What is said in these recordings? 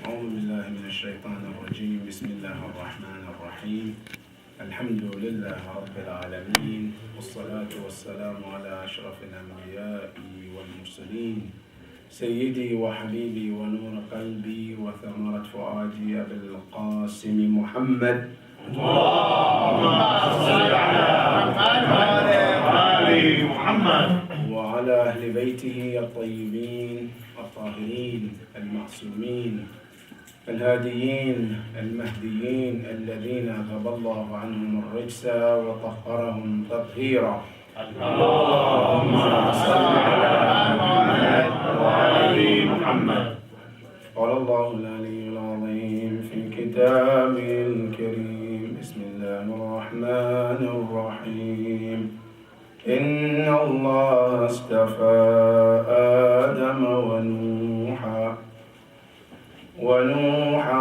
أعوذ بالله من الشيطان الرجيم. بسم الله الرحمن الرحيم. الحمد لله رب العالمين، والصلاة والسلام على أشرف الأنبياء والمرسلين، سيدي وحبيبي ونور قلبي وثمرة فؤادي أبي القاسم محمد. اللهم صل على محمد وعلى أهل بيته الطيبين الطاهرين المعصومين الهاديين المهديين الذين أذهب الله عنهم الرجس وطهرهم تطهيرا. اللهم صل على محمد وآل محمد. قال الله العلي العظيم في كتابه الكريم. بسم الله الرحمن الرحيم. إن الله اصطفى آدم ونوحا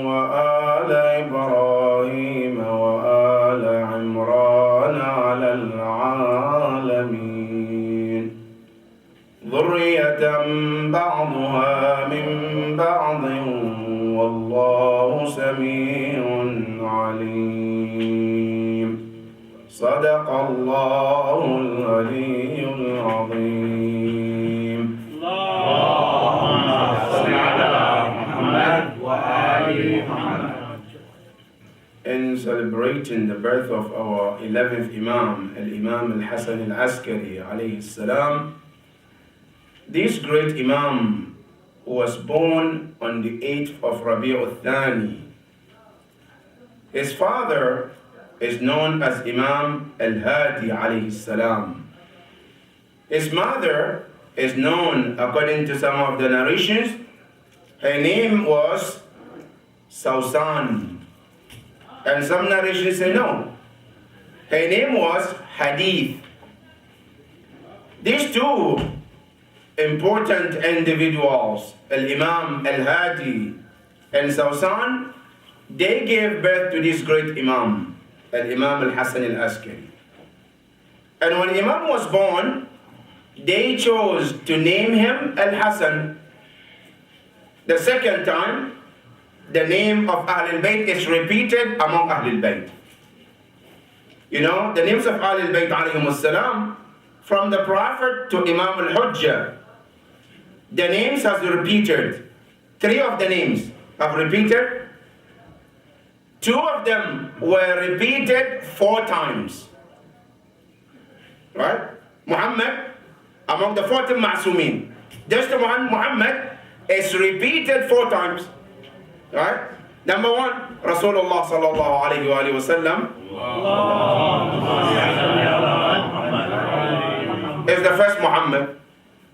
وآل إبراهيم وآل عمران على العالمين، ذرية بعضها من بعض والله سميع عليم. صدق الله العلي العظيم. اللهم صل على محمد وآل محمد. In celebrating the birth of our 11th Imam, Imam al Hujja alayhi salam, this great Imam was born on the 8th of Rabi' al-Thani. His father is known as Imam al alayhi salam. His mother is known, according to some of the narrations, her name was Sausan. And some narrations say no, her name was Hadith. These two important individuals, Al-Imam al-Hadi and Sausan, they gave birth to this great Imam, Imam al alAskari. And when Imam was born, they chose to name him Al-Hasan. The second time, the name of Ahlul Bayt is repeated among Ahlul Bayt. You know, the names of Ahlul Bayt alayhimus salam, from the Prophet to Imam al Hujja, the names have repeated. 3 of the names have repeated. 2 of them were repeated 4 times. Right? Muhammad, among the 40 Ma'sumin. Just the one, Muhammad, is repeated 4 times. Right? Number 1, Rasulullah sallallahu alayhi wa sallam is the first Muhammad.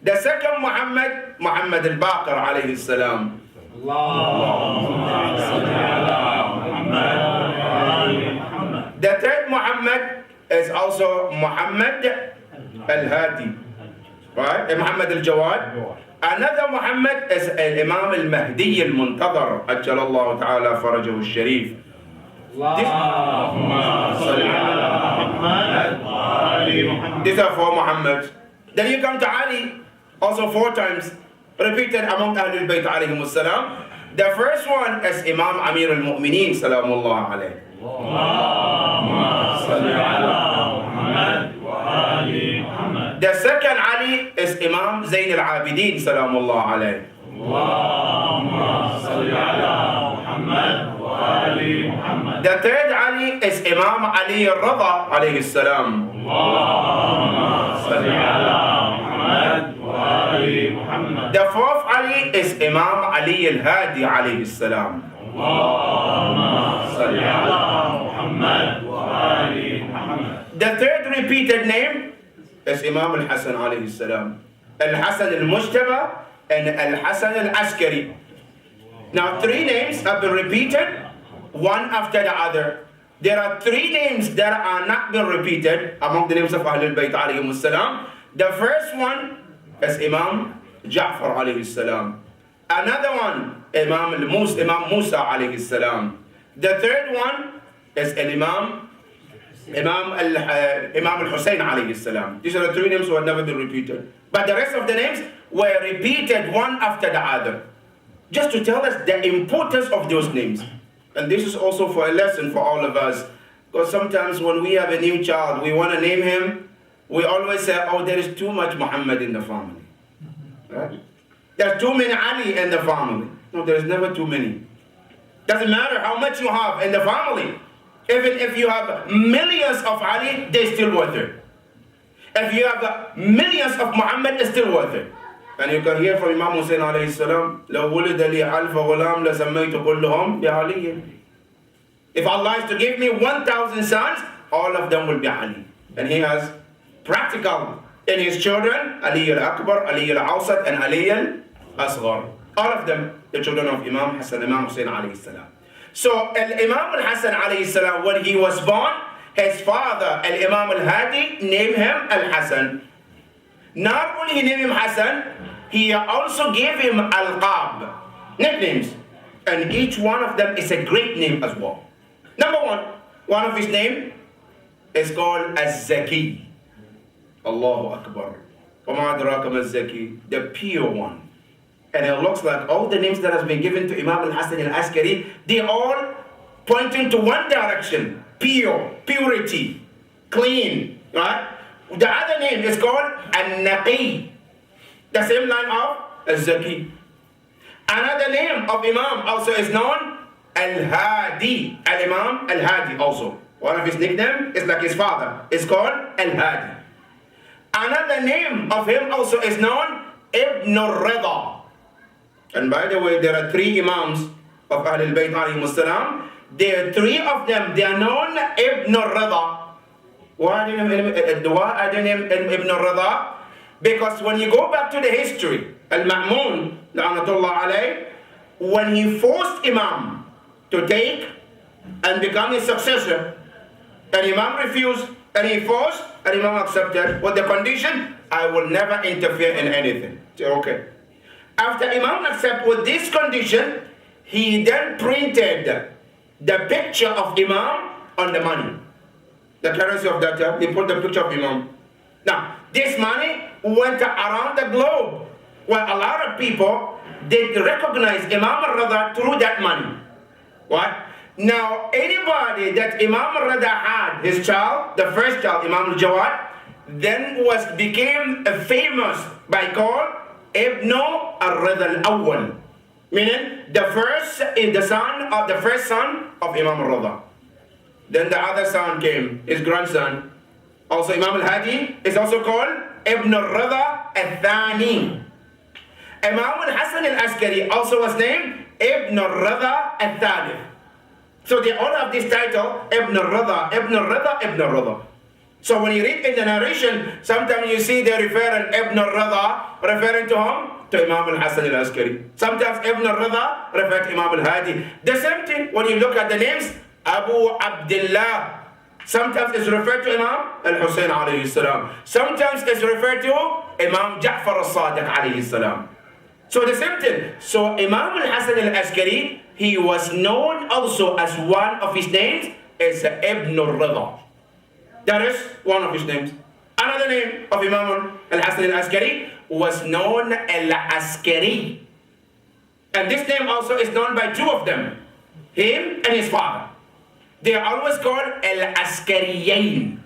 The second Muhammad, Muhammad al-Baqir alayhi salam. The third Muhammad is also Muhammad al-Hadi. Right? Muhammad al-Jawad. Another Muhammad is Imam al-Mahdi al-Muntadhar, Ajjalallahu ta'ala farajahu al-Sharif. These are 4 Muhammads. Then you come to Ali, also 4 times, repeated among Ahlul Bayt alayhimus salam. The first one is Imam Amir al-Mu'mineen, salamullah alayhi. The second Ali is Imam Zayn al-Abidin, salamullah alayhi. The third Ali is Imam Ali al-Rada alayhi salam. The fourth Ali is Imam Ali al-Hadi alayhi salam. The third repeated name is Imam al-Hasan alayhi salam. Al-Hasan al-Mujtaba and Al-Hasan al-Askari. Now 3 names have been repeated, one after the other. There are 3 names that are not been repeated among the names of Ahlul Bayt alayhimus salam. The first one is Imam Ja'far alayhi salam. Another one, Imam Musa alayhi salam. The third one is Imam al Hussein alayhi salam. These are the 3 names who have never been repeated. But the rest of the names were repeated one after the other. just to tell us the importance of those names. And this is also for a lesson for all of us. Because sometimes when we have a new child, we want to name him, we always say, oh, there is too much Muhammad in the family. Right? There's too many Ali in the family. No, there's never too many. Doesn't matter how much you have in the family. Even if you have millions of Ali, they're still worth it. If you have millions of Muhammad, it's still worth it. And you can hear from Imam Hussein alayhi salam, لو ولد لي ألف غلام لسميت كلهم بعلي. If Allah is to give me 1,000 sons, all of them will be Ali. And he has practical in his children, Ali al-Akbar, Ali al-Awsat, and Ali al-Asghar. All of them, the children of Imam Hassan, Imam Hussein alayhi salam. So Imam al-Hassan alayhi salam, when he was born, his father, Imam al-Hadi, named him al-Hassan. Not only he named him Hassan, he also gave him al-Qab, nicknames. And each one of them is a great name as well. Number one of his name is called Az-Zaki. Allahu Akbar. وَمَا أَدْرَاكَ مَا الزَّكِي, the pure one. And it looks like all the names that has been given to Imam al-Askari, they all pointing to one direction. Pure, purity, clean, right? The other name is called An-Naqi, the same line of Az-Zaki. Another name of Imam also is known Al-Hadi, Al-Imam Al-Hadi also. One of his nicknames is like his father, it's called Al-Hadi. Another name of him also is known Ibn al-Rida. And by the way, there are 3 Imams of Ahlul Bayt alayhimus salam. There are 3 of them, they are known Ibn al-Rida. Why are they named Ibn al-Rida? Because when you go back to the history, Al-Ma'mun, la'anatullah alayh, when he forced Imam to take and become his successor, and Imam refused, and he forced, and Imam accepted, with the condition, I will never interfere in anything. So, okay. After Imam accepted with this condition, he then printed the picture of Imam on the money. The currency of that time, they put the picture of Imam. Now, this money went around the globe, where a lot of people, they recognize Imam al-Rida through that money. What? Now, anybody that Imam al-Rida had, his child, the first child, Imam al-Jawad, then became famous by called Ibn al-Rida al-Awwal, meaning the first son of Imam al-Rida. Then the other son came, his grandson. Also Imam al-Hadi is also called Ibn al-Rida al-Thani. Imam al-Hassan al-Askari also was named Ibn al-Rida al-Thalith. So they all have this title, Ibn al-Rida, Ibn al-Rida, Ibn al-Rida. So when you read in the narration, sometimes you see they referring Ibn al-Rida, referring to whom? To Imam al-Hassan al-Askari. Sometimes Ibn al-Rida refer to Imam al-Hadi. The same thing when you look at the names, Abu Abdullah. Sometimes it's referred to Imam al Hussein alayhi salam. Sometimes it's referred to Imam Ja'far al-Sadiq alayhi salam. So the same thing. So Imam al-Hassan al-Askari, he was known also as one of his names is Ibn al-Rida. That is one of his names. Another name of Imam al-Hassan al-Askari was known al-Askari. And this name also is known by 2 of them, him and his father. They are always called al-Askariyain.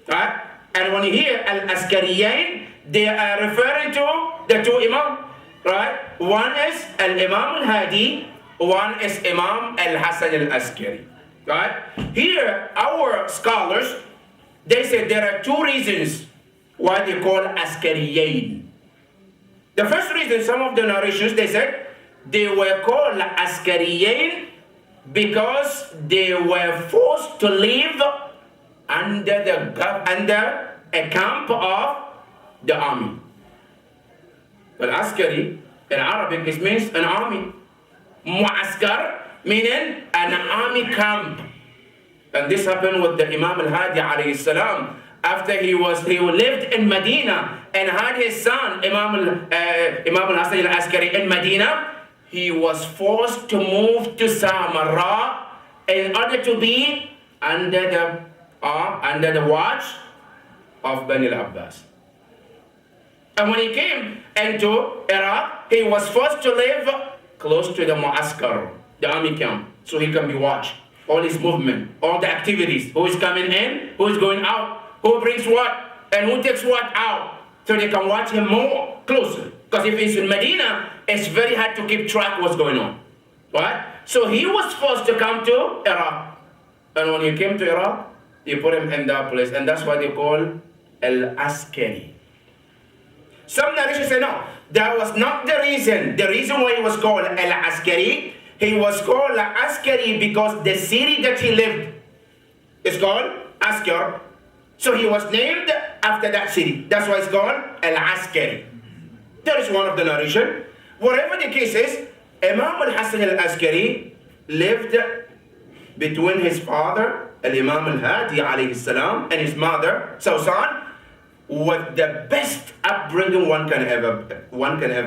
Right? And when you hear al-Askariyain, they are referring to the 2 Imam. Right? One is al-Imam al-Hadi, one is Imam al-Hassan al-Askari. Right? Here, our scholars, they say there are 2 reasons why they call Askariyain. The first reason, some of the narrations, they said they were called Askariyain because they were forced to live under a camp of the army. Well, Askari in Arabic it means an army. Mu'askar meaning an army camp. And this happened with the Imam al-Hadi alayhi salam. After he lived in Medina and had his son Imam al-Hassan al-Askari in Medina, he was forced to move to Samarra in order to be under the watch of Bani al-Abbas. And when he came into Iraq, he was forced to live close to the mu'askar, the army camp, so he can be watched. All his movement, all the activities, who is coming in, who is going out, who brings what, and who takes what out, so they can watch him more closer. Because if he's in Medina, it's very hard to keep track of what's going on, right? So he was forced to come to Iraq. And when he came to Iraq, they put him in that place, and that's why they call al-Askari. Some narrations say no, that was not the reason. The reason why he was called al-Askari, he was called al-Askari because the city that he lived is called Askar. So he was named after that city. That's why it's called al-Askari. That is one of the narration. Whatever the case is, Imam al-Askari lived between his father, Imam al Hujja alayhi salam, and his mother, Sawsan, with the best upbringing one can ever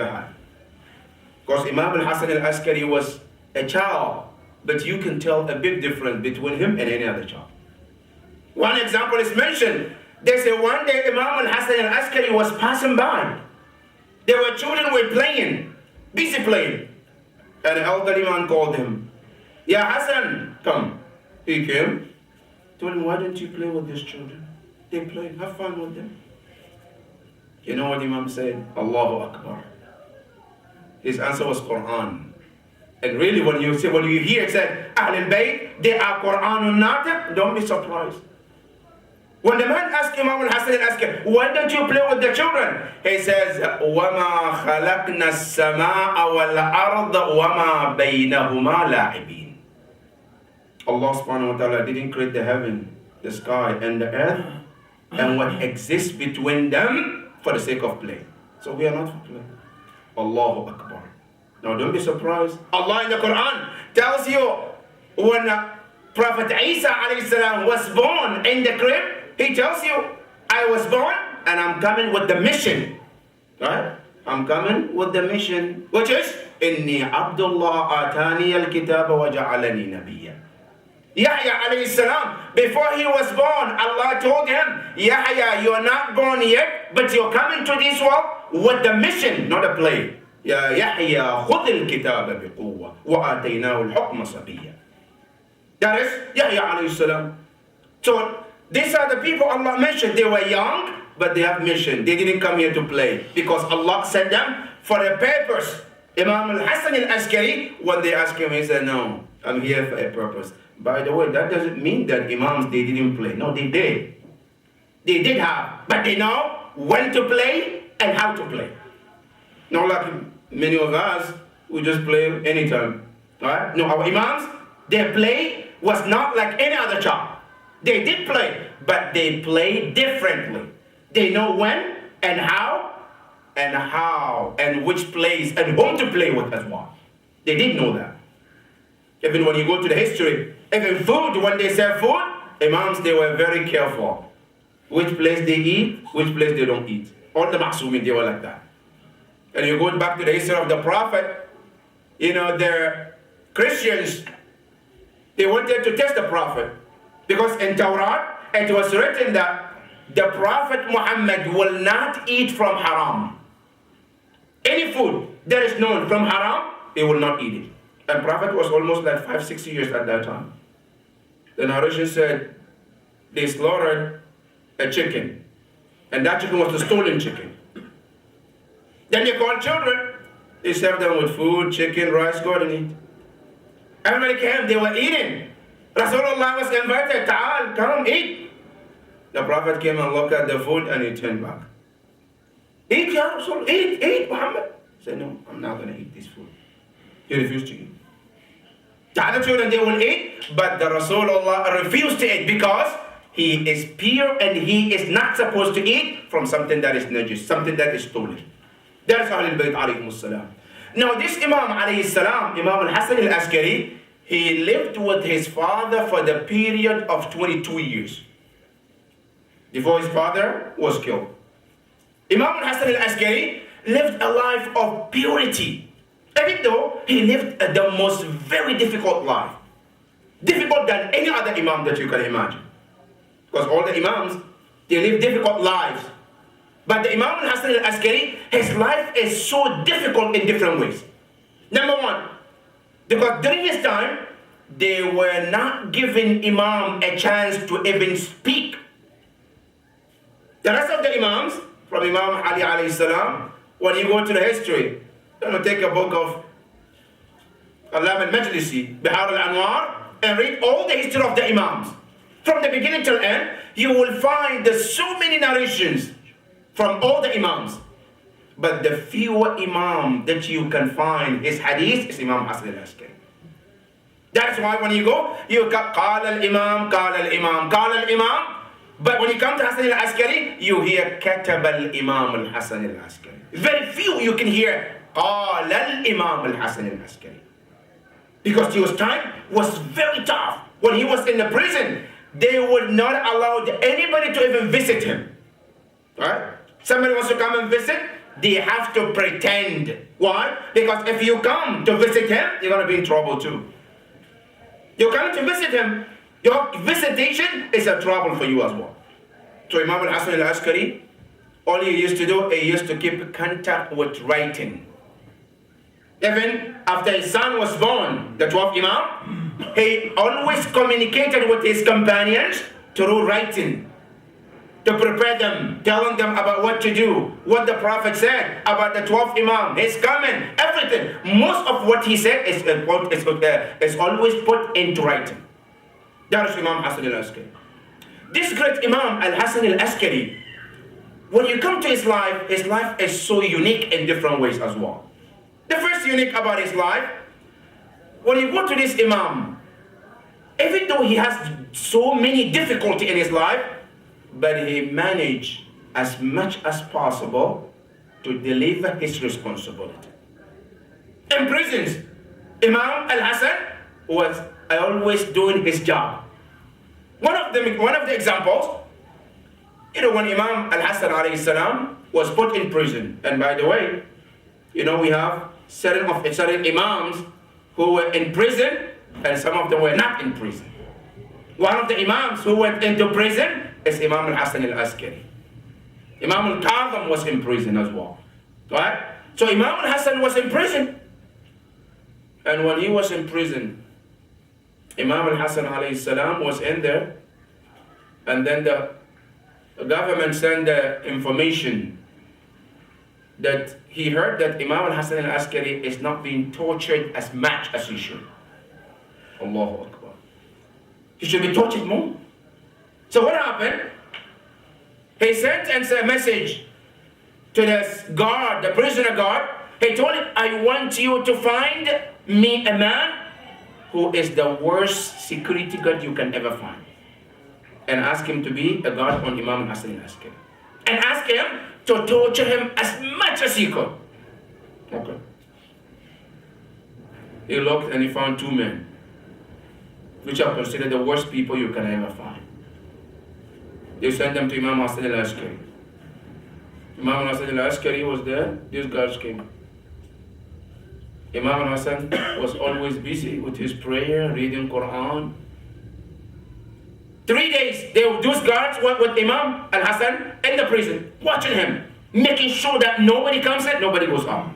have. Because Imam al-Askari was a child, but you can tell a big difference between him and any other child. One example is mentioned. They say one day Imam al-Askari was passing by. There were children who were playing, busy playing. And an elderly man called him. Ya Hassan, come. He came. Told him, why don't you play with these children? They play, have fun with them. You know what Imam said? Allahu Akbar. His answer was Quran. And really when you hear it said, Ahlul Bayt, they are Quranun Natiq, don't be surprised. When the man asked Imam al-Askari, why don't you play with the children? He says, وَمَا خَلَقْنَا السَّمَاءَ وَالْأَرْضَ وَمَا بَيْنَهُمَا لَاعِبِينَ. Allah subhanahu wa ta'ala didn't create the heaven, the sky, and the earth, and what exists between them for the sake of play. So we are not for play. Allahu Akbar. Now don't be surprised. Allah in the Quran tells you when Prophet Isa alayhi salam was born in the crib, he tells you, I was born and I'm coming with the mission. Right? I'm coming with the mission, which is, Inni Abdullah atani al-kitab wa ja'alani nabiyya. Yahya alayhi salam, before he was born, Allah told him, Yahya, you're not born yet, but you're coming to this world with the mission, not a play. Ya Yahya, khudh al-kitab biquwwa wa ataynahu al-hukma sabiyya. That is Yahya alayhi salam. So these are the people Allah mentioned. They were young, but they have mission. They didn't come here to play because Allah sent them for a purpose. Imam al-Askari, when they asked him, he said, no, I'm here for a purpose. By the way, that doesn't mean that Imams, they didn't play. No, they did. They did have, but they know when to play and how to play. Not like many of us, we just play anytime. Right? No, our Imams, their play was not like any other child. They did play, but they play differently. They know when and how and which place and whom to play with as well. They did know that. Even when you go to the history, even food, when they serve food, Imams, they were very careful. Which place they eat, which place they don't eat. All the Ma'sumin, they were like that. And you go back to the history of the Prophet, you know, the Christians, they wanted to test the Prophet. Because in Torah, it was written that the Prophet Muhammad will not eat from haram. Any food that is known from haram, he will not eat it. And Prophet was almost like 5-6 years at that time. The narration said they slaughtered a chicken. And that chicken was the stolen chicken. Then they called children. They served them with food, chicken, rice, go and eat. Everybody came, they were eating. Rasulullah was invited, Ta'al, come eat. The Prophet came and looked at the food and he turned back. Eat, Ya Rasul, eat, Muhammad. He said, no, I'm not going to eat this food. He refused to eat. The other children, they will eat, but the Rasulullah refused to eat because he is pure and he is not supposed to eat from something that is najis, something that is stolen. That's Ahlul Bayt alayhimus salam. Now this Imam alayhi salam, Imam al-Askari, he lived with his father for the period of 22 years before his father was killed. Imam al-Askari lived a life of purity, even though he lived the most very difficult life. Difficult than any other Imam that you can imagine. Because all the Imams, they live difficult lives. But the Imam al-Askari, his life is so difficult in different ways. Number one, because during his time, they were not giving Imam a chance to even speak. The rest of the Imams, from Imam Ali alayhi salam, when you go to the history, you're going to take a book of Alam al-Majlisi, Bihar al-Anwar, and read all the history of the Imams. From the beginning till end, you will find there's so many narrations from all the Imams. But the fewer Imam that you can find his hadith is Imam Hassan al-Askari. That's why when you go, you got Qala al-Imam, Qala al-Imam, Qala al-Imam. But when you come to Hassan al-Askari, you hear Katab al-Imam al-Hassan al-Askari. Very few you can hear Qala al-Imam al-Hassan al-Askari. Because his time was very tough. When he was in the prison, they would not allow anybody to even visit him. Right? Somebody wants to come and visit, they have to pretend. Why? Because if you come to visit him, you're going to be in trouble too. You come to visit him, your visitation is a trouble for you as well. So Imam al-Hassan al-Askari, all he used to do, he used to keep contact with writing. Even after his son was born, the 12th Imam, he always communicated with his companions through writing, to prepare them, telling them about what to do, what the Prophet said about the 12th Imam, his coming, everything. Most of what he said is always put into writing. That is Imam Hassan al-Askari. This great Imam al-Hassan al-Askari, when you come to his life is so unique in different ways as well. The first unique about his life, when you go to this Imam, even though he has so many difficulty in his life, but he managed as much as possible to deliver his responsibility. In prisons, Imam al-Hassan was always doing his job. One of the examples, when Imam al-Hassan alayhi salam was put in prison, and by the way, we have certain Imams who were in prison, and some of them were not in prison. One of the Imams who went into prison is Imam al-Hassan al-Askari. Imam al-Kazim was in prison as well. Right? So Imam al-Hassan was in prison. And when he was in prison, Imam al-Hassan alayhi salam was in there. And then the government sent the information that he heard that Imam al-Hassan al-Askari is not being tortured as much as he should. Allahu Akbar. He should be tortured more. So what happened? He sent a message to the guard, the prisoner guard. He told him, I want you to find me a man who is the worst security guard you can ever find. And ask him to be a guard on Imam al-Hassan al-Askari. And ask him to torture him as much as he could. Okay. He looked and he found two men, which are considered the worst people you can ever find. They sent them to Imam Hassan al-Askari. Imam Hassan al-Askari was there, these guys came. Imam Hassan was always busy with his prayer, reading Quran. 3 days, those guards went with Imam al-Hassan in the prison, watching him, making sure that nobody comes in, nobody goes out.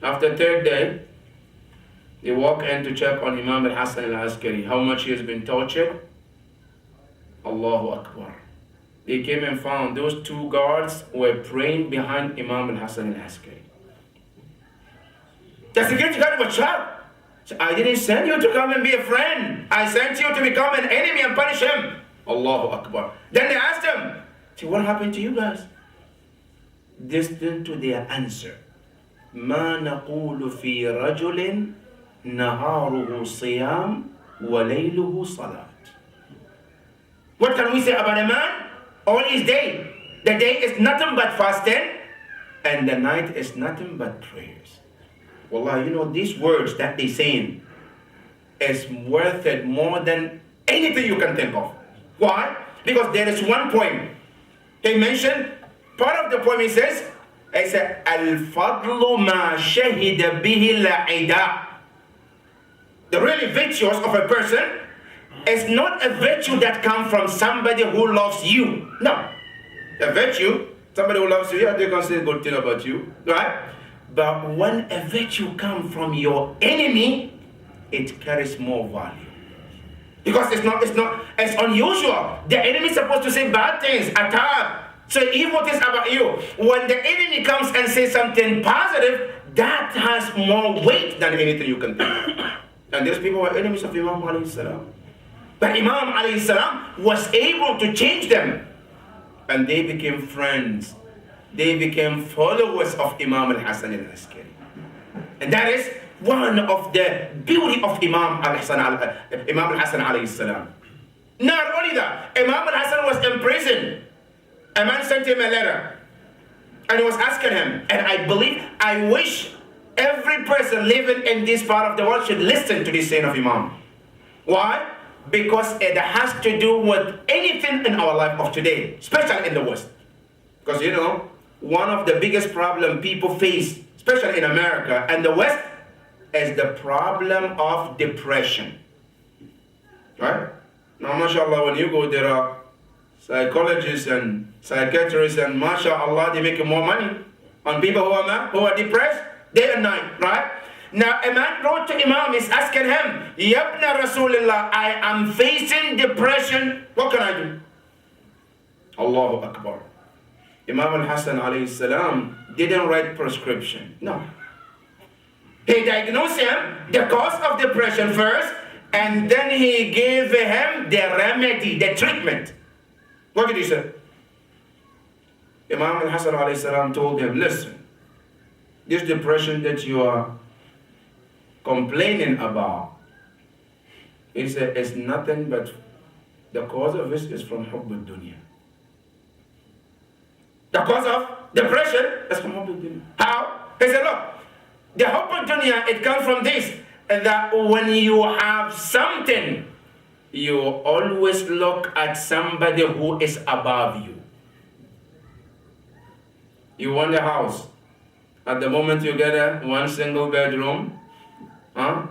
After the third day, they walk in to check on Imam al-Hassan al-Askari, how much he has been tortured. Allahu Akbar. They came and found those two guards were praying behind Imam al-Hassan al-Askari. The security guard was shocked. So, I didn't send you to come and be a friend. I sent you to become an enemy and punish him. Allahu Akbar. Then they asked him, so what happened to you guys? Listen to their answer. ما نقول في رجل نهاره صيام وليله صلاة. What can we say about a man? All his day. The day is nothing but fasting, and the night is nothing but prayers. Wallah, these words that they saying is worth it more than anything you can think of. Why? Because there is one point. He mentioned, part of the poem he says, Al-Fadlu ma shahida bihi la'ida. The really virtuous of a person is not a virtue that comes from somebody who loves you. No. A virtue, somebody who loves you, they can say a good thing about you. Right? But when a virtue comes from your enemy, it carries more value. Because it's unusual. The enemy is supposed to say bad things, attack, say evil things about you. When the enemy comes and says something positive, that has more weight than anything you can think. And these people were enemies of Imam alayhi salam. But Imam alayhi salam was able to change them. And they became friends. They became followers of Imam al-Askari. And that is one of the beauty of Imam al-Hasan alayhi salam. Not only that, Imam al-Hasan was in prison. A man sent him a letter. And he was asking him, and I wish every person living in this part of the world should listen to this saying of Imam. Why? Because it has to do with anything in our life of today, especially in the West. Because you know, one of the biggest problems people face, especially in America and the West, is the problem of depression. Right? Now, mashallah, when you go, there are psychologists and psychiatrists, and mashallah, they make more money on people who are depressed day and night, right? Now, a man wrote to Imam, is asking him, Yabna Rasulullah, I am facing depression. What can I do? Allahu Akbar. Imam al-Hasan alayhi salam didn't write prescription. No. He diagnosed him the cause of depression first, and then he gave him the remedy, the treatment. What did he say? Imam al-Hasan alayhi salam told him, listen, this depression that you are complaining about, he said, it's nothing but the cause of this is from hubb dunya. The cause of depression is from hubb dunya. How? He said, look, the hubb dunya, it comes from this, that when you have something, you always look at somebody who is above you. You want a house. At the moment you get a one single bedroom,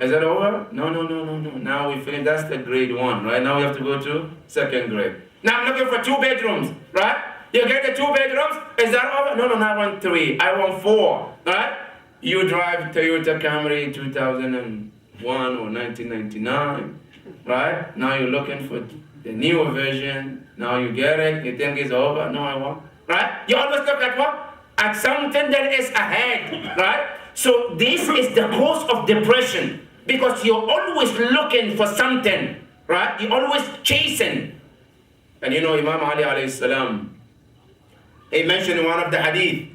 is that over? No. Now we finish. That's the grade 1, right? Now we have to go to second grade. Now I'm looking for 2 bedrooms, right? You get the 2 bedrooms. Is that over? No, I want 3. I want 4, right? You drive Toyota Camry 2001 or 1999, right? Now you're looking for the newer version. Now you get it. You think it's over? No, I want, right? You always look at what? At something that is ahead, right? So this is the cause of depression, because you're always looking for something, right? You're always chasing. And you know, Imam Ali alayhi salam, he mentioned in one of the hadith,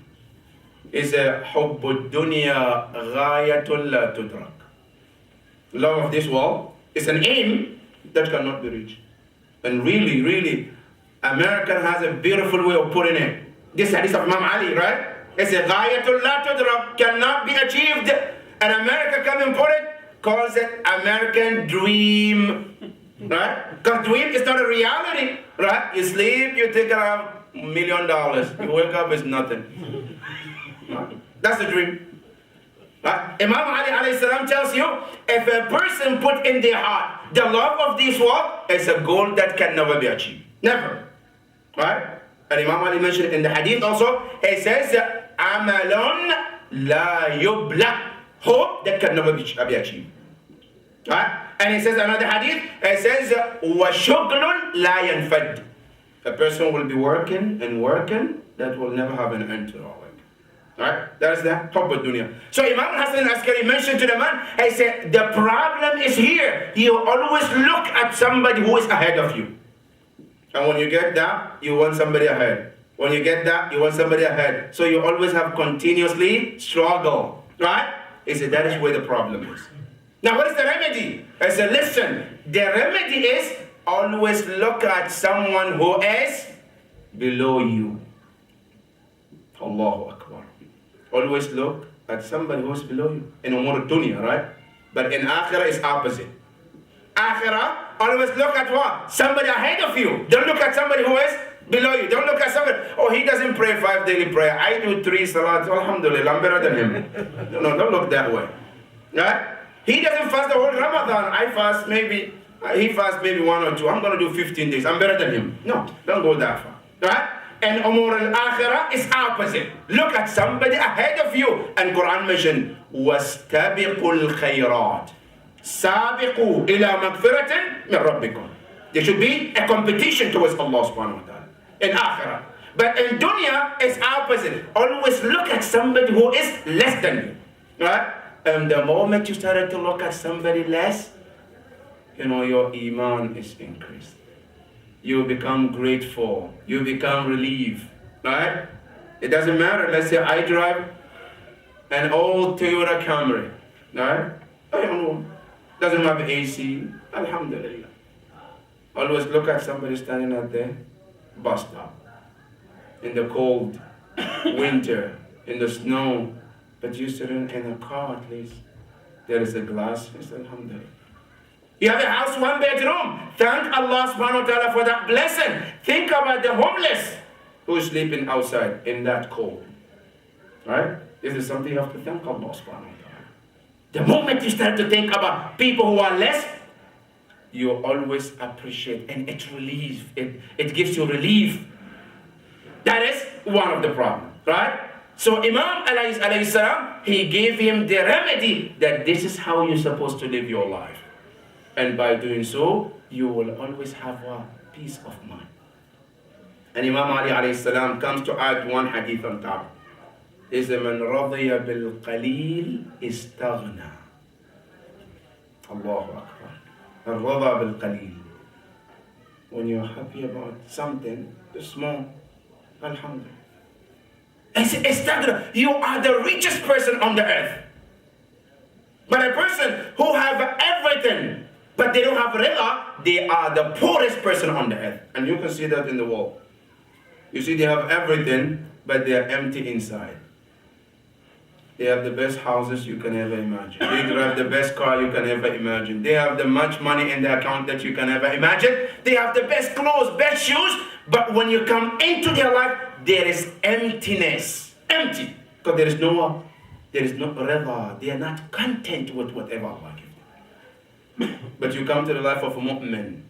is a hubb dunya ghayatul la tudrak. Love of this world is an aim that cannot be reached. And really, America has a beautiful way of putting it. This hadith of Imam Ali, right? It's a ghayatul la tudrak, cannot be achieved. And America come and put it, calls it American dream, right? Because dream is not a reality, right? You sleep, you take out $1 million. You wake up, it's nothing. Right? That's the dream. Right? Imam Ali alayhi salam tells you, if a person put in their heart the love of this world, it's a goal that can never be achieved. Never. Right? And Imam Ali mentioned in the hadith also, he says, Amalun la yubla, hope that can never be achieved. Right? And he says another hadith, he says, wa shuglun la yanfad. A person will be working and working that will never have an end to all. Right? That is the hubb dunya. So Imam al-Askari mentioned to the man, he said, the problem is here. You always look at somebody who is ahead of you. And when you get that, you want somebody ahead. When you get that, you want somebody ahead. So you always have continuously struggle. Right? He said, that is where the problem is. Now what is the remedy? I said, listen, the remedy is always look at someone who is below you. Allahu Akbar. Always look at somebody who is below you. In umur dunya, right? But in akhirah is opposite. Akhirah, always look at what? Somebody ahead of you. Don't look at somebody who is below you. Don't look at somebody, oh, he doesn't pray 5 daily prayer. I do 3 salats. Alhamdulillah, I'm better than him. No, don't look that way. Right? He doesn't fast the whole Ramadan. I fast maybe, he fasts maybe 1 or 2. I'm going to do 15 days. I'm better than him. No, don't go that far. Right? and Umur al-Akhirah is opposite. Look at somebody ahead of you. And Quran mentioned, وَاسْتَبِقُوا الْخَيْرَاتِ سَابِقُوا إِلَى مَغْفِرَةٍ مِنْ رَبِّكُمْ. There should be a competition towards Allah subhanahu wa ta'ala in Akhirah. But in dunya, it's opposite. Always look at somebody who is less than you. Right? And the moment you started to look at somebody less, your iman is increased. You become grateful. You become relieved. Right? It doesn't matter. Let's say I drive an old Toyota Camry. Right? I don't know. Doesn't have AC. Alhamdulillah. Always look at somebody standing out there, bus stop, in the cold winter, in the snow, but you're sitting in a car at least. There is a glass. It's alhamdulillah. You have a house, 1 bedroom. Thank Allah subhanahu wa ta'ala for that blessing. Think about the homeless who is sleeping outside in that cold. Right? This is something you have to thank Allah subhanahu wa ta'ala. The moment you start to think about people who are less, you always appreciate, and it relieves. It gives you relief. That is one of the problems, right? So Imam alayhi salam, he gave him the remedy that this is how you're supposed to live your life. And by doing so, you will always have a peace of mind. And Imam Ali alayhi salam comes to add one hadith on top. Is man radiya bil qalil istaghna. Allahu Akbar. Al-rada bil qalil. When you're happy about something, the small, alhamdulillah. Istaghna. You are the richest person on the earth. But a person who have everything, but they don't have rida, they are the poorest person on the earth. And you can see that in the world. You see, they have everything, but they are empty inside. They have the best houses you can ever imagine. They drive the best car you can ever imagine. They have the much money in their account that you can ever imagine. They have the best clothes, best shoes. But when you come into their life, there is emptiness. Empty. Because there is no rida. They are not content with whatever Allah gives them. But you come to the life of a mu'min.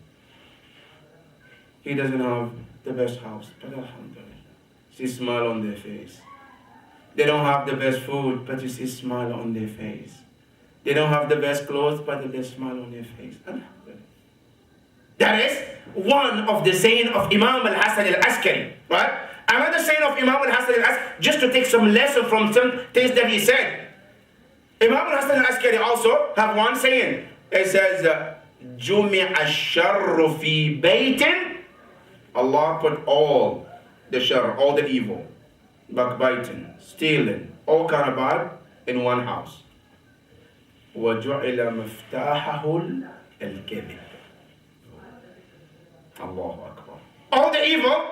He doesn't have the best house, but alhamdulillah, see smile on their face. They don't have the best food, but you see smile on their face. They don't have the best clothes, but there's smile on their face. Alhamdulillah. That is one of the saying of Imam al-Askari, right? Another saying of Imam al-Askari, just to take some lesson from some things that he said. Imam al-Askari also have one saying. It says, "Jumi' ash-sharru fi baytin." Allah put all the shar, all the evil, backbiting, stealing, all kind of bad in one house. وَجُعِلَ مَفْتَاحَهُ الْكَذِبِ. Allahu Akbar. All the evil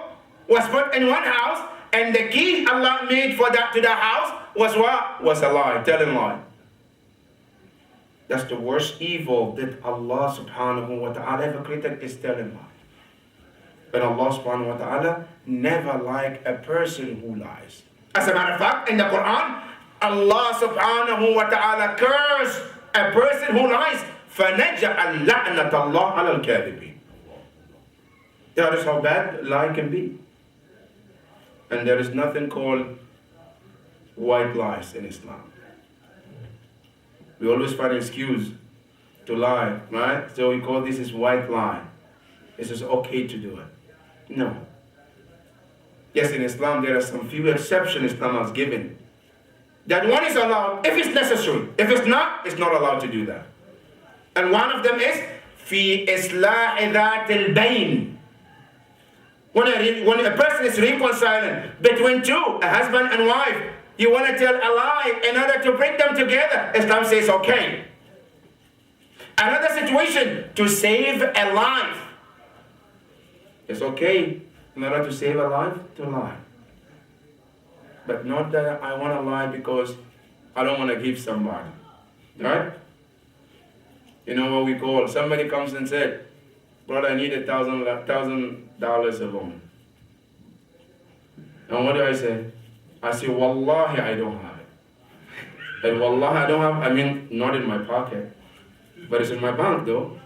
was put in one house, and the key Allah made for that to the house was what? Was a lie, telling lie. That's the worst evil that Allah subhanahu wa ta'ala ever created, is telling lie. But Allah subhanahu wa ta'ala never liked a person who lies. As a matter of fact, in the Quran, Allah subhanahu wa ta'ala cursed a person who lies. فَنَجَعَلْ لَعْنَةَ اللَّهِ عَلَى الْكَاذِبِينَ. That is how bad lie can be. And there is nothing called white lies in Islam. We always find an excuse to lie, right? So we call this is white lie. It's just okay to do it. No. Yes, in Islam there are some few exceptions Islam has given. That one is allowed if it's necessary. If it's not allowed to do that. And one of them is fi islah ذات البين. When a person is reconciling between two, a husband and wife, you want to tell a lie in order to bring them together. Islam says okay. Another situation, to save a life. It's okay in order to save a life, to lie. But not that I want to lie because I don't want to give somebody. Right? You know what we call, somebody comes and said, brother, I need $1,000 a loan. And what do I say? I say, wallahi, I don't have it. And wallahi, I don't have, I mean, not in my pocket. But it's in my bank though.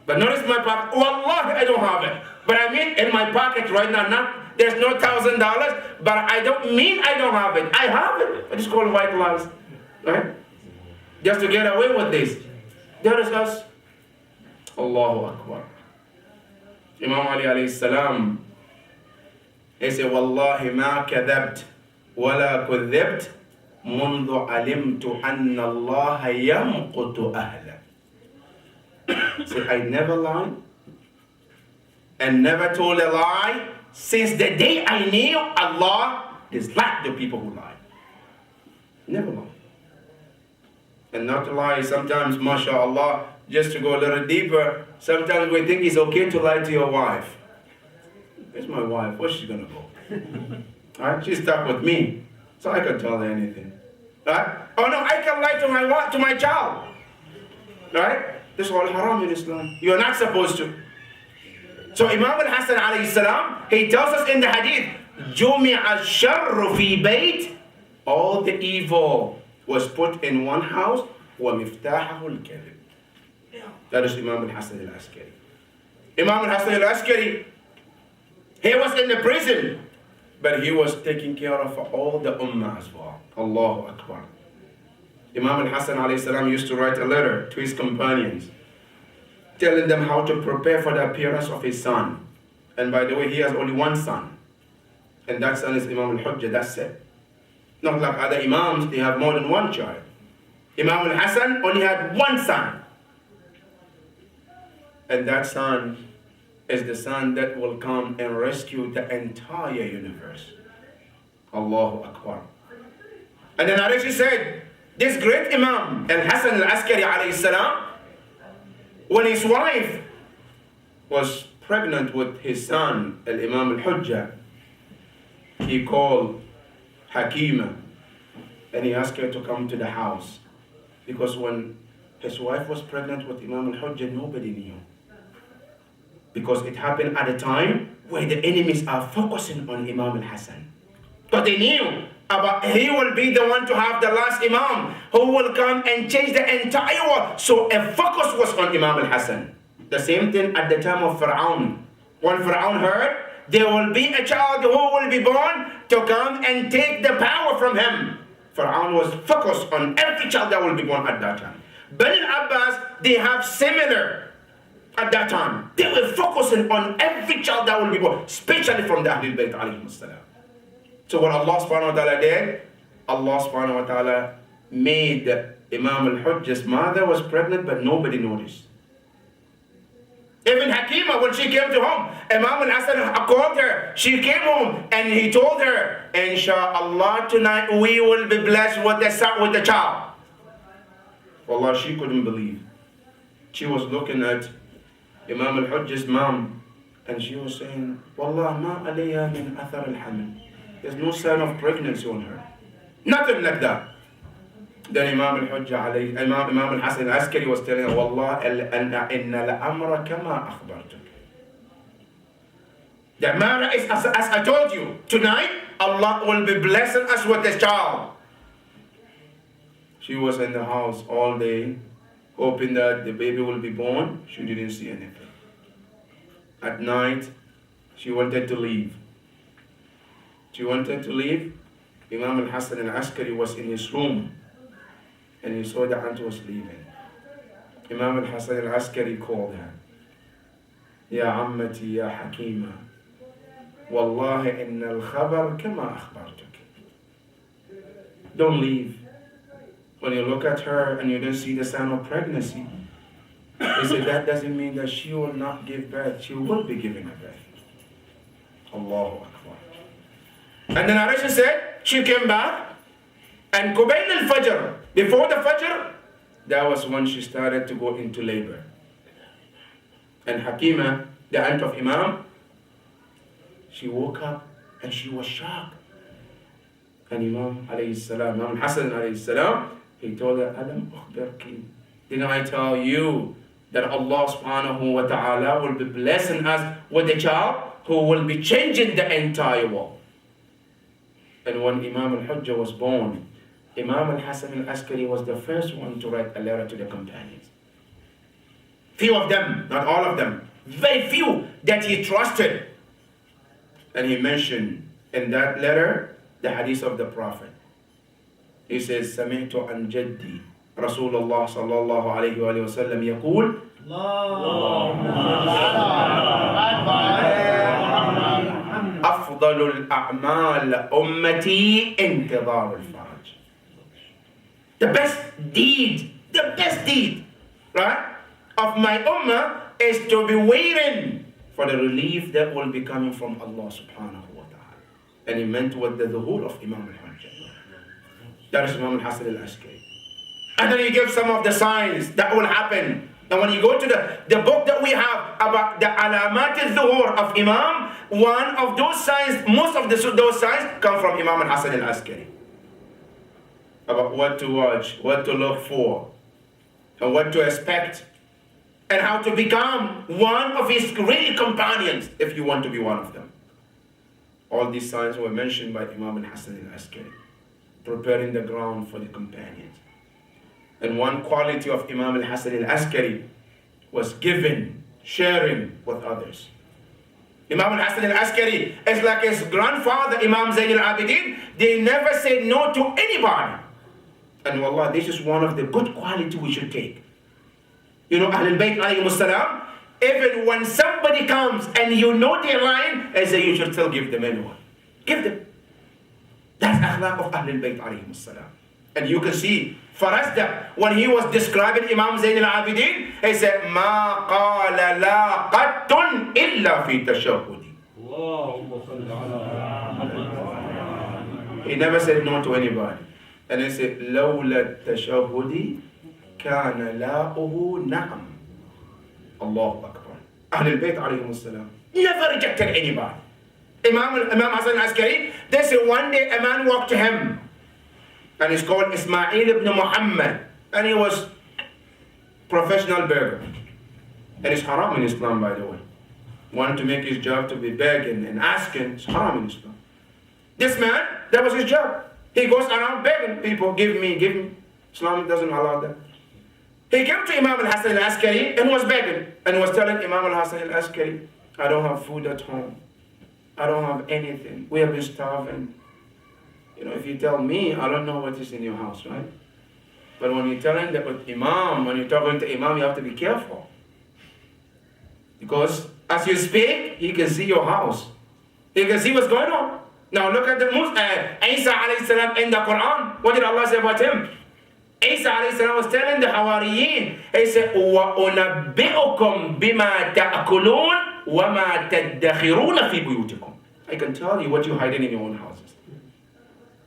But not in my pocket. Wallahi, I don't have it. But I mean in my pocket right now, There's no $1,000, but I don't mean I don't have it. I have it. It's called white lies, right? Just to get away with this. There is us. Allahu Akbar. Imam Ali alayhi salam, he said, Wallahi ma kadhabt wala kudhibt منذ علمت أن الله يمقت أهله. So I never lied and never told a lie since the day I knew Allah disliked the people who lie. Never lie. And not to lie, sometimes, mashallah, just to go a little deeper, sometimes we think it's okay to lie to your wife. Where's my wife? Where's she gonna go? Right? She's stuck with me, so I can tell her anything. Right? Oh no, I can lie to my wife, to my child. Right? This is all haram in Islam. You're not supposed to. So Imam al-Hasan alayhi salam, he tells us in the hadith, جُمِعَ الشَّرُّ فِي بَيْتٍ, all the evil was put in one house, وَمِفْتَاحَهُ الْكَذِبِ. That is Imam al-Hasan al-Askari. Imam al-Hasan al-Askari, he was in the prison, but he was taking care of all the ummah as well. Allahu Akbar. Imam al-Hasan alayhi salam used to write a letter to his companions, telling them how to prepare for the appearance of his son. And by the way, he has only one son. And that son is Imam al Hujja, that's it. Not like other Imams, they have more than one child. Imam al-Hasan only had one son. And that son is the son that will come and rescue the entire universe. Allahu Akbar. And then Arishi said, this great Imam al-Hasan al-Askari alayhi salam, when his wife was pregnant with his son, Imam al Hujja, he called Hakima and he asked her to come to the house. Because when his wife was pregnant with Imam al Hujja, nobody knew. Because it happened at a time where the enemies are focusing on Imam al-Hasan. But they knew about he will be the one to have the last Imam who will come and change the entire world. So a focus was on Imam al-Hasan. The same thing at the time of Fir'aun. When Fir'aun heard there will be a child who will be born to come and take the power from him, Fir'aun was focused on every child that will be born at that time. Bani Abbas, they have similar at that time. They were focusing on every child that will be born, especially from the Ahlul Bayt alayhi salam. So what Allah subhanahu wa ta'ala did, Allah subhanahu wa ta'ala made Imam al Hujja's mother was pregnant, but nobody noticed. Even Hakima, when she came to home, Imam al-Hasan called her. She came home and he told her, Inshallah, tonight we will be blessed with the child. Wallah, she couldn't believe. She was looking at Imam al Hujja's mom and she was saying, Wallah, ma alayya min athar al-hamil. There's no sign of pregnancy on her. Nothing like that. Then Imam al Hujja, Imam al-Hasan al-Askari was telling her, Wallah, inna al-amra kama akhbartuk. The matter is as I told you, tonight Allah will be blessing us with this child. She was in the house all day, hoping that the baby will be born. She didn't see anything. At night, she wanted to leave. Imam al-Hasan al-Askari was in his room and he saw the aunt was leaving. Imam al-Hasan al-Askari called her. Ya ammati ya Hakima, Wallahi inna al-khabar kama akhbartuk. Don't leave. When you look at her and you don't see the sign of pregnancy, he said that doesn't mean that she will not give birth. She will be giving a birth. Allahu Akbar. And then Aisha said, she came back and Qubayl al-Fajr, before the Fajr, that was when she started to go into labor. And Hakima, the aunt of Imam, she woke up and she was shocked. And Imam alayhi salam, Imam Hasan alayhi salam, he told her, Alam ukhbirki, didn't I tell you that Allah subhanahu wa ta'ala will be blessing us with a child who will be changing the entire world? And when Imam al Hujja was born, Imam al-Hasan al-Askari was the first one to write a letter to the companions. Few of them, not all of them, very few that he trusted. And he mentioned in that letter the hadith of the Prophet. He says, سمعت عن جدي رسول الله صلى الله عليه وآله وسلم يقول أفضل الأعمال أمتي انتظار الفرج. The best deed, right, of my ummah is to be waiting for the relief that will be coming from Allah subhanahu wa ta'ala. And he meant with the dhuhur of Imam al Hujja. That is Imam al-Askari. And then he gives some of the signs that will happen. And when you go to the book that we have about the alamat al-dhuhur of Imam, one of those signs, most of those signs come from Imam al-Askari. About what to watch, what to look for, and what to expect, and how to become one of his real companions if you want to be one of them. All these signs were mentioned by Imam al-Askari, preparing the ground for the companions. And one quality of Imam al-Askari was giving, sharing with others. Imam al-Askari is like his grandfather, Imam Zayn al-Abidin. They never said no to anybody. And wallah, this is one of the good qualities we should take. You know, Ahlul Bayt alayhimu salam, even when somebody comes and you know they're lying, I say you should still give them anyway. Give them. That's akhlaq of Ahlul Bayt alayhimu salam. And you can see, for us, that when he was describing Imam Zayn al-Abidin, he said, مَا قَالَ لَا قَدٌّ إِلَّا فِي تَشَهُدِ. He never said no to anybody. And he said, لَوْلَا التَّشَهُدِ كَانَ لَاؤُهُ نَعَمْ. Allahu Akbar. Ahlul Bayt alayhimu salam never rejected anybody. Imam Hassan al-Askari, they say one day a man walked to him, and he's called Ismail ibn Muhammad, and he was professional beggar. And it's haram in Islam, by the way. Wanted to make his job to be begging and asking, it's haram in Islam. This man, that was his job. He goes around begging people, give me, give me. Islam doesn't allow that. He came to Imam al-Hassan al-Askari and was begging, and was telling Imam al-Hassan al-Askari, I don't have food at home. I don't have anything. We have been starving. You know, if you tell me, I don't know what is in your house, right? But when you're telling that with Imam, when you're talking to Imam, you have to be careful. Because as you speak, he can see your house. He can see what's going on. Now look at the Isa alayhi salam in the Quran. What did Allah say about him? Isa alayhi salam was telling the Hawariyin, he said, وَأُنَبِّئُكُمْ بِمَا تَأْكُلُونَ وَمَا تَدَّخِرُونَ فِي بُيُوتِكُمْ. I can tell you what you're hiding in your own houses.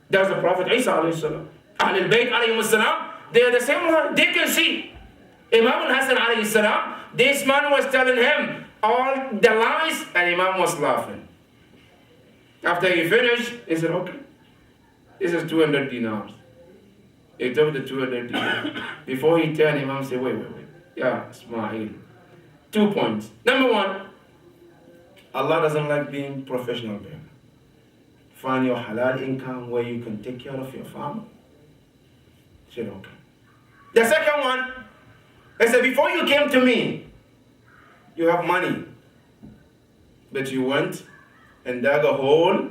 That's the Prophet Isa alayhi salam. Ahlul Bayt alayhi salam, they are the same one. They can see. Imam al-Hassan alayhi salam, this man was telling him all the lies, and Imam was laughing. After he finished, he said, okay, this is 200 dinars. He took the 200 dinars. Before he turned, Imam said, wait. Yeah, Ismail. 2 points. Number one, Allah doesn't like being professional beggar. Find your halal income where you can take care of your family. He said, okay. The second one, he said, before you came to me, you have money. But you went and dug a hole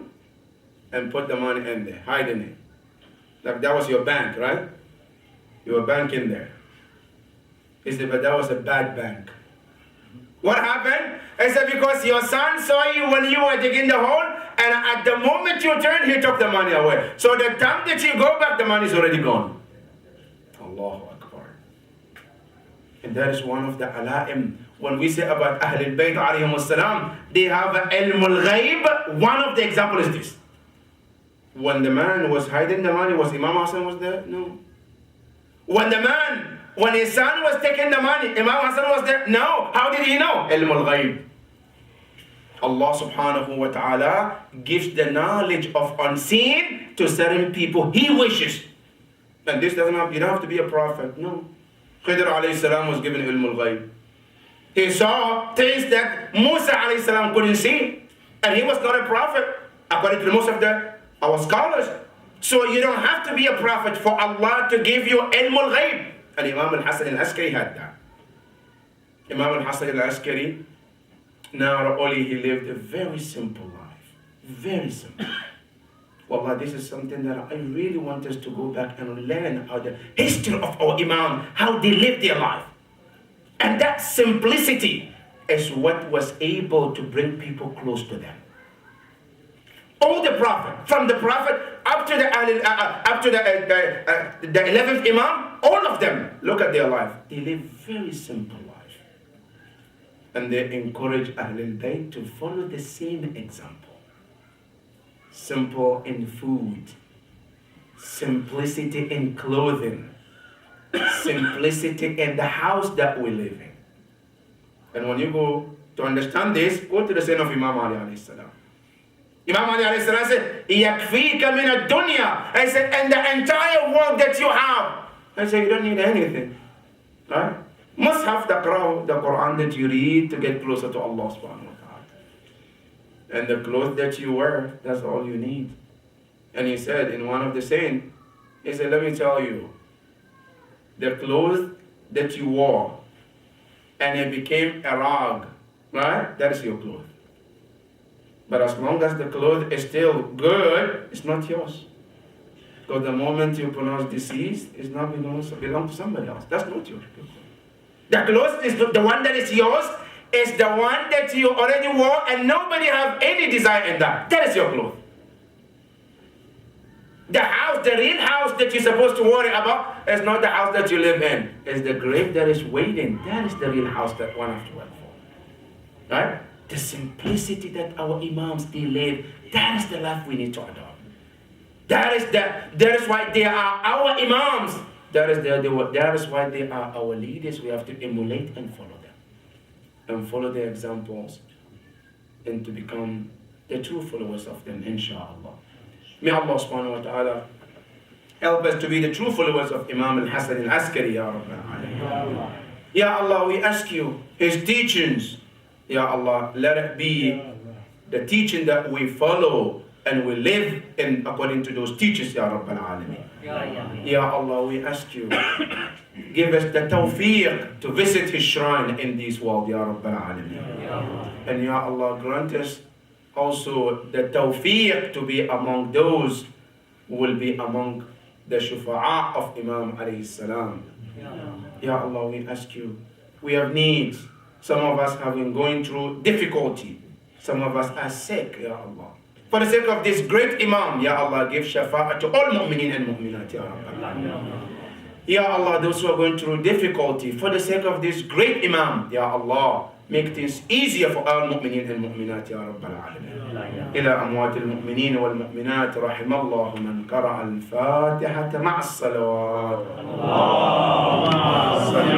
and put the money in there, hiding it. Like that was your bank, right? You were banking there. He said, but that was a bad bank. What happened? He said, because your son saw you when you were digging the hole, and at the moment you turned, he took the money away. So the time that you go back, the money is already gone. Allahu Akbar. And that is one of the alaim. When we say about Ahlul Bayt alayhimu salam, they have ilm al-ghayb. One of the examples is this. When the man was hiding the money, was Imam Hassan was there? No. When his son was taking the money, Imam Hassan was there? No. How did he know? Ilm al-ghayb. Allah subhanahu wa ta'ala gives the knowledge of unseen to certain people He wishes. And this doesn't have, you don't have to be a prophet. No. Khidr alayhi salam was given ilm al-ghayb. He saw things that Musa alayhi salam couldn't see. And he was not a prophet, according to most of our scholars. So you don't have to be a prophet for Allah to give you ilm al-ghayb. And Imam al-Hassan al-Askari had that. Imam al-Hassan al-Askari, now only he lived a very simple life. Very simple. Wallah, this is something that I really want us to go back and learn the history of our Imam, how they lived their life. And that simplicity is what was able to bring people close to them. All the Prophet, from the Prophet up to the 11th Imam, all of them, look at their life. They live very simple life. And they encourage Ahlul Bayt to follow the same example. Simple in food, simplicity in clothing, simplicity in the house that we live in. And when you go to understand this, go to the saying of Imam Ali alayhi salam. Imam Ali alayhi salam said, يَكْفِيكَ مِنَ الدُّنْيَا. I said, and the entire world that you have. I said, you don't need anything. Right? Must have the Quran that you read to get closer to Allah subhanahu wa ta'ala. And the clothes that you wear, that's all you need. And he said in one of the saying, he said, let me tell you, the clothes that you wore and it became a rag, right? That is your clothes. But as long as the clothes is still good, it's not yours. Because the moment you pronounce deceased, it's not belong to somebody else. That's not yours. The clothes is the one that is yours, is the one that you already wore and nobody have any desire in that. That is your clothes. The house, the real house that you're supposed to worry about is not the house that you live in. It's the grave that is waiting. That is the real house that one has to work for. Right? The simplicity that our Imams they live, that is the life we need to adopt. That is why they are our Imams. That is why they are our leaders. We have to emulate and follow them. And follow their examples and to become the true followers of them, inshallah. May Allah subhanahu wa ta'ala help us to be the true followers of Imam al Askari, Ya Rabbil Alameen. Ya Allah, we ask you, his teachings, Ya Allah, let it be the teaching that we follow and we live in according to those teachings, Ya Rabbil Alameen. Ya Allah, we ask you, give us the tawfiq to visit his shrine in this world, Ya Rabbil Alameen. And Ya Allah, grant us also the tawfiq to be among those who will be among the shufa'a of Imam alayhi salam. Ya Allah, we ask you, we have needs. Some of us have been going through difficulty. Some of us are sick, Ya Allah. For the sake of this great Imam, Ya Allah, give shafa'a to all mu'minin and mu'minat, Ya Rabbil. Ya Allah, those who are going through difficulty, for the sake of this great Imam, Ya Allah, make things easier for all mu'minin and mu'minat, Ya Rabbil Alamin. إلى أموات المؤمنين والمؤمنات رحم الله من قرأ الفاتحة مع الصلوات. اللهم صل